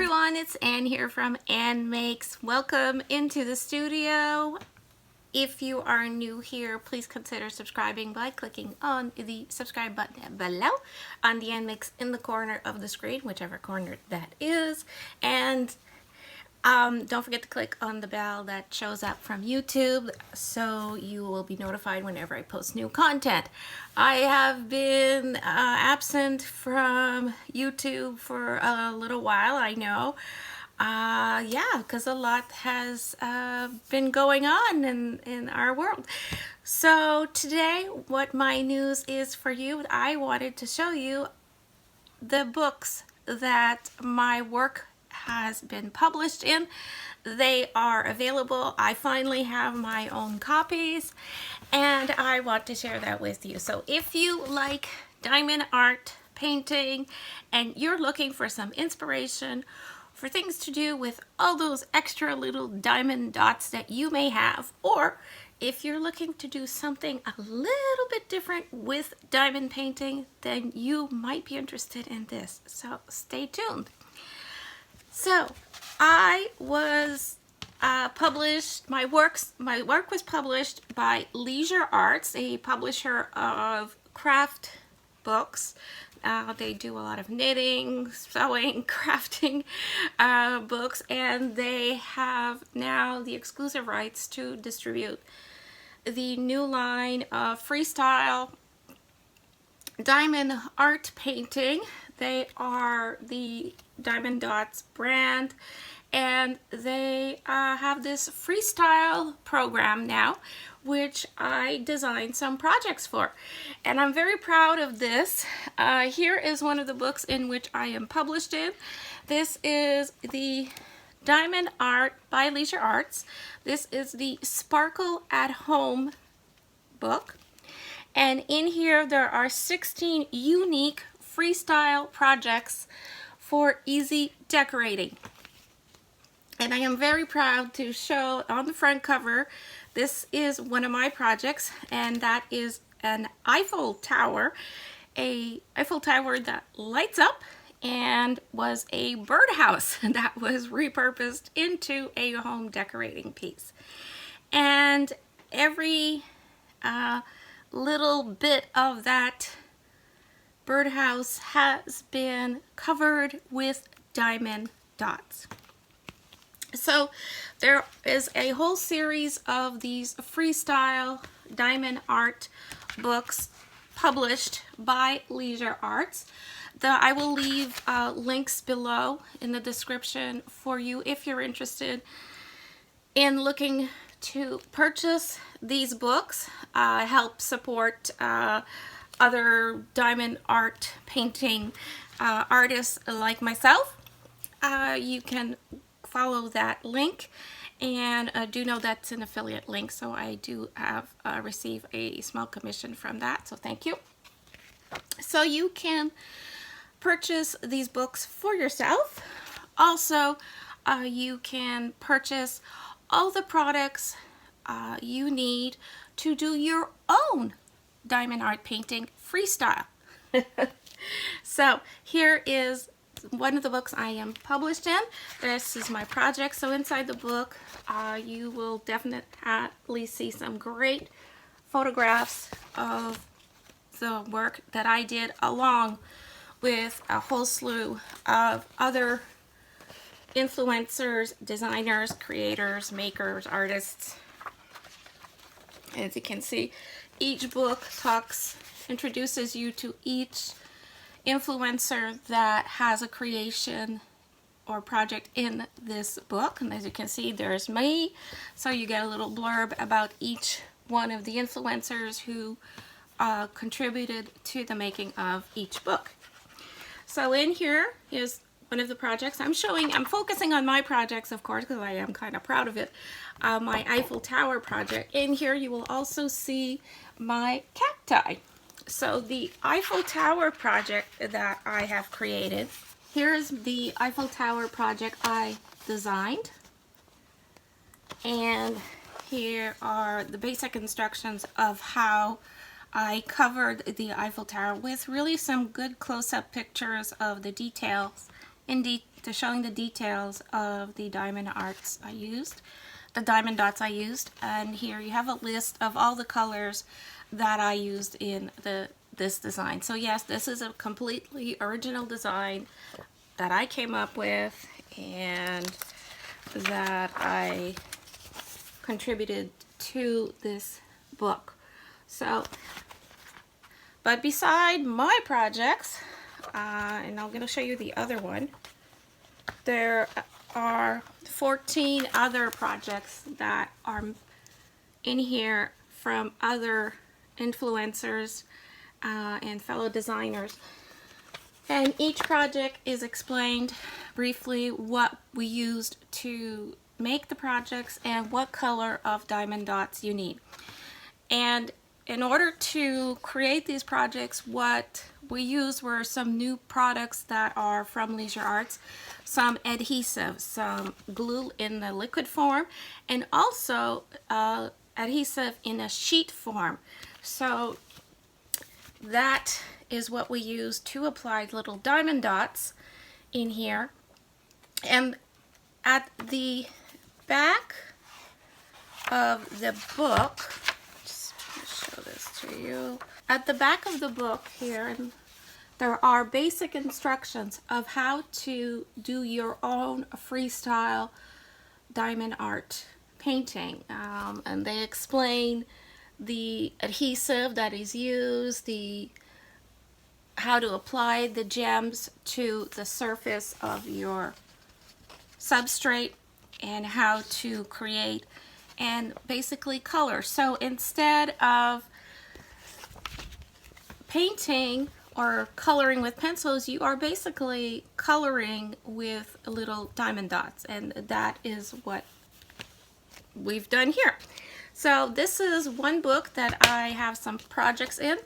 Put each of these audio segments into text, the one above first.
everyone, it's Anne here from Anne Makes. Welcome into the studio. If you are new here, please consider subscribing by clicking on the subscribe button below on the Anne Makes in the corner of the screen, whichever corner that is. And don't forget to click on the bell that shows up from YouTube so you will be notified whenever I post new content. I have been absent from YouTube for a little while, I know. Yeah, because a lot has been going on in our world. So today, what my news is for you, I wanted to show you the books that my work has been published in. They are available. I finally have my own copies and I want to share that with you. So if you like diamond art painting and you're looking for some inspiration for things to do with all those extra little diamond dots that you may have, or if you're looking to do something a little bit different with diamond painting, then you might be interested in this. So stay tuned. So I was published, my work was published by Leisure Arts, a publisher of craft books. They do a lot of knitting, sewing, crafting books, and they have now the exclusive rights to distribute the new line of freestyle diamond art painting. They are the Diamond Dots brand, and they have this freestyle program now, which I designed some projects for, and I'm very proud of this. Here is one of the books in which I am published in. This is the Diamond Art by Leisure Arts. This is the Sparkle at Home book, and in here there are 16 unique freestyle projects for easy decorating. And I am very proud to show on the front cover, this is one of my projects, and that is an Eiffel Tower, a Eiffel Tower that lights up and was a birdhouse that was repurposed into a home decorating piece. And every little bit of that birdhouse has been covered with diamond dots. So there is a whole series of these freestyle diamond art books published by Leisure Arts. I will leave links below in the description for you if you're interested in looking to purchase these books, help support other diamond art painting artists like myself. You can follow that link, and do know that's an affiliate link, so I do have receive a small commission from that, so thank you. So you can purchase these books for yourself. Also, you can purchase all the products you need to do your own diamond art painting freestyle. So here is one of the books I am published in. This is my project. So inside the book, you will definitely see some great photographs of the work that I did, along with a whole slew of other influencers, designers, creators, makers, artists. As you can see, each book introduces you to each influencer that has a creation or project in this book. And as you can see, there's me, so you get a little blurb about each one of the influencers who contributed to the making of each book. So in here is one of the projects I'm focusing on my projects, of course, because I am kind of proud of it. My Eiffel Tower project. In here you will also see my cacti. So the Eiffel Tower project that I have created, here's the Eiffel Tower project I designed, and here are the basic instructions of how I covered the Eiffel Tower with really some good close-up pictures of the details to showing the details of the diamond arts I used, the diamond dots I used. And here you have a list of all the colors that I used in this design. So yes, this is a completely original design that I came up with and that I contributed to this book. So, but beside my projects, and I'm going to show you the other one, there are 14 other projects that are in here from other influencers and fellow designers. And each project is explained briefly what we used to make the projects and what color of diamond dots you need. And in order to create these projects, what we used were some new products that are from Leisure Arts, some adhesive, some glue in the liquid form, and also adhesive in a sheet form. So that is what we use to apply little diamond dots in here. And at the back of the book, just show this to you. At the back of the book here, and there are basic instructions of how to do your own freestyle diamond art painting, and they explain the adhesive that is used, how to apply the gems to the surface of your substrate, and how to create and basically color. So instead of painting or coloring with pencils, you are basically coloring with little diamond dots, and that is what we've done here. So this is one book that I have some projects in.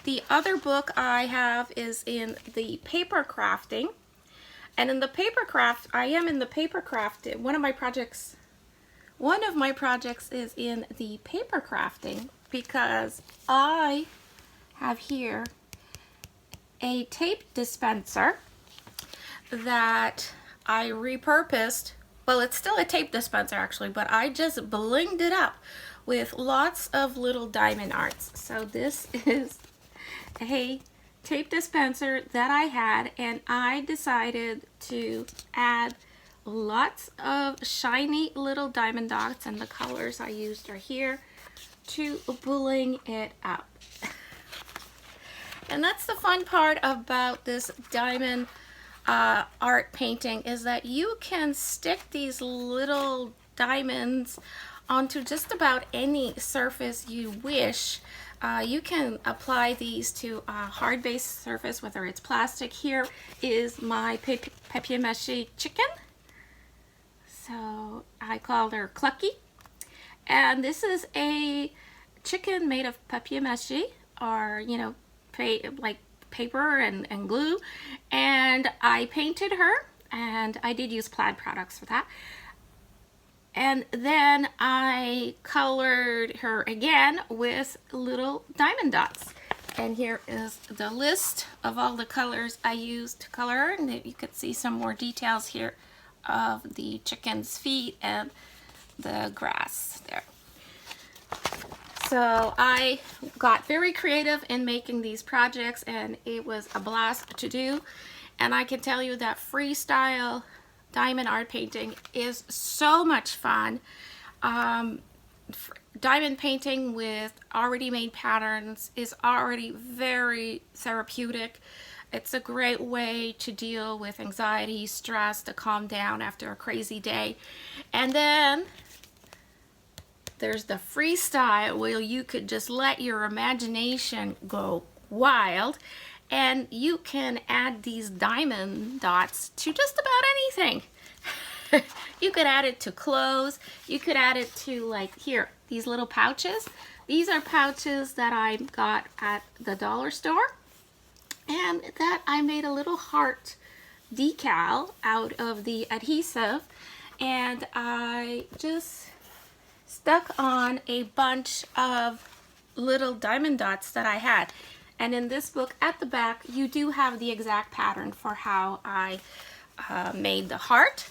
The other book I have is in the paper crafting, and in the paper craft, I am in the paper craft. One of my projects is in the paper crafting because I have here a tape dispenser that I repurposed. Well, it's still a tape dispenser actually, but I just blinged it up with lots of little diamond arts. So this is a tape dispenser that I had, and I decided to add lots of shiny little diamond dots, and the colors I used are here to bling it up. And that's the fun part about this diamond art painting, is that you can stick these little diamonds onto just about any surface you wish. You can apply these to a hard base surface, whether it's plastic. Here is my papier mâché chicken. So I called her Clucky. And this is a chicken made of papier mâché, or, you know, like paper and glue. And I painted her, and I did use Plaid products for that. And then I colored her again with little diamond dots. And here is the list of all the colors I used to color her. And you could see some more details here of the chicken's feet and the grass there. So I got very creative in making these projects, and it was a blast to do. And I can tell you that freestyle diamond art painting is so much fun. Diamond painting with already made patterns is already very therapeutic. It's a great way to deal with anxiety, stress, to calm down after a crazy day. And then there's the freestyle, where you could just let your imagination go wild, and you can add these diamond dots to just about anything. You could add it to clothes. You could add it to, like, here, these little pouches. These are pouches that I got at the dollar store, and that I made a little heart decal out of the adhesive, and I just stuck on a bunch of little diamond dots that I had. And in this book at the back, you do have the exact pattern for how I made the heart.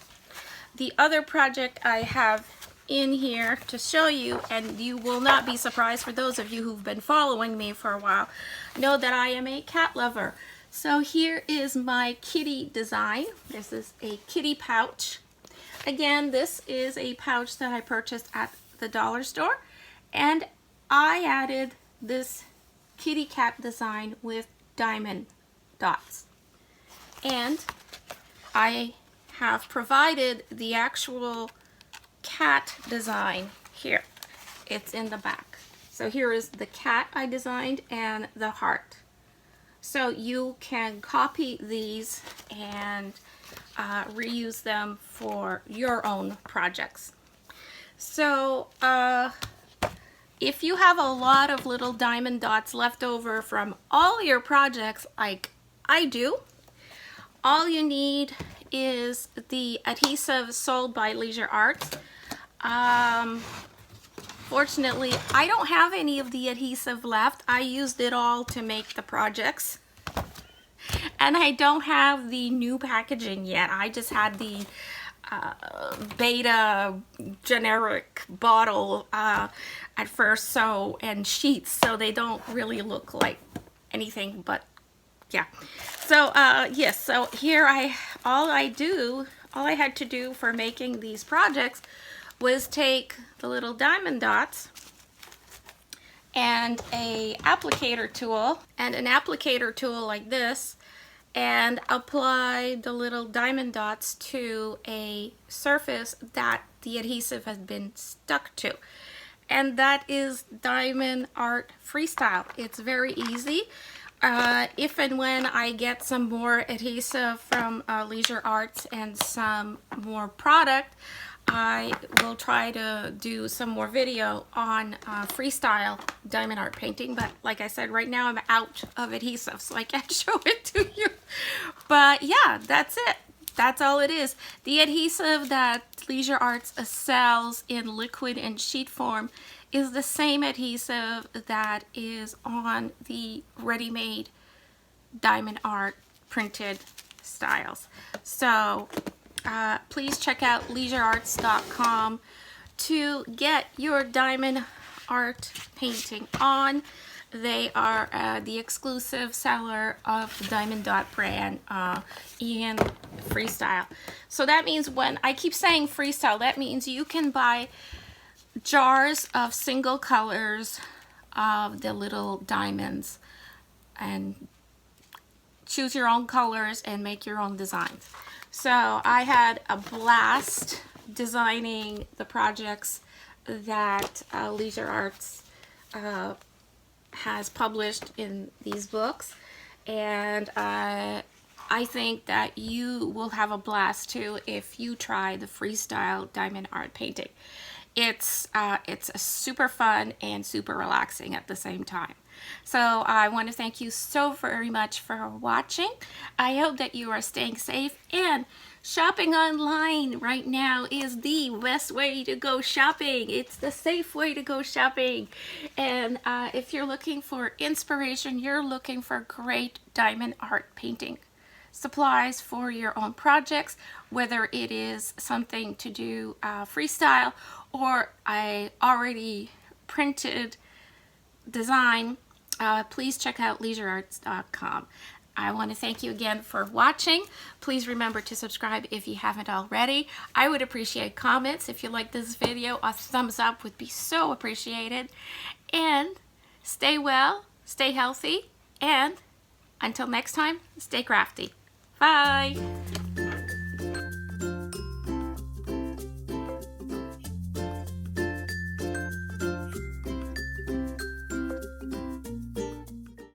The other project I have in here to show you, and you will not be surprised, for those of you who've been following me for a while know that I am a cat lover. So here is my kitty design. This is a kitty pouch. Again, this is a pouch that I purchased at the dollar store, and I added this kitty cat design with diamond dots. And I have provided the actual cat design here. It's in the back. So here is the cat I designed and the heart. So you can copy these and reuse them for your own projects. So if you have a lot of little diamond dots left over from all your projects like I do, all you need is the adhesive sold by Leisure Arts. Fortunately, I don't have any of the adhesive left. I used it all to make the projects. And I don't have the new packaging yet. I just had the beta generic bottle at first, and sheets, so they don't really look like anything, but yeah. So yes, so here all I had to do for making these projects was take the little diamond dots and an applicator tool like this, and apply the little diamond dots to a surface that the adhesive has been stuck to. And that is Diamond Art Freestyle. It's very easy. If and when I get some more adhesive from Leisure Arts and some more product, I will try to do some more video on freestyle diamond art painting, but like I said, right now I'm out of adhesive, so I can't show it to you. But yeah, that's it. That's all it is. The adhesive that Leisure Arts sells in liquid and sheet form is the same adhesive that is on the ready-made diamond art printed styles. So please check out leisurearts.com to get your diamond art painting on. They are the exclusive seller of the Diamond Dot brand in Freestyle. So that means, when I keep saying Freestyle, that means you can buy jars of single colors of the little diamonds and choose your own colors and make your own designs. So I had a blast designing the projects that Leisure Arts has published in these books, and I think that you will have a blast too if you try the freestyle diamond art painting. It's super fun and super relaxing at the same time. So I want to thank you so very much for watching. I hope that you are staying safe, and shopping online right now is the best way to go shopping. It's the safe way to go shopping. And if you're looking for inspiration, you're looking for great diamond art painting supplies for your own projects, whether it is something to do freestyle or I already printed design, please check out leisurearts.com. I want to thank you again for watching. Please remember to subscribe if you haven't already. I would appreciate comments. If you like this video, a thumbs up would be so appreciated. And stay well, stay healthy, and until next time, stay crafty. Bye!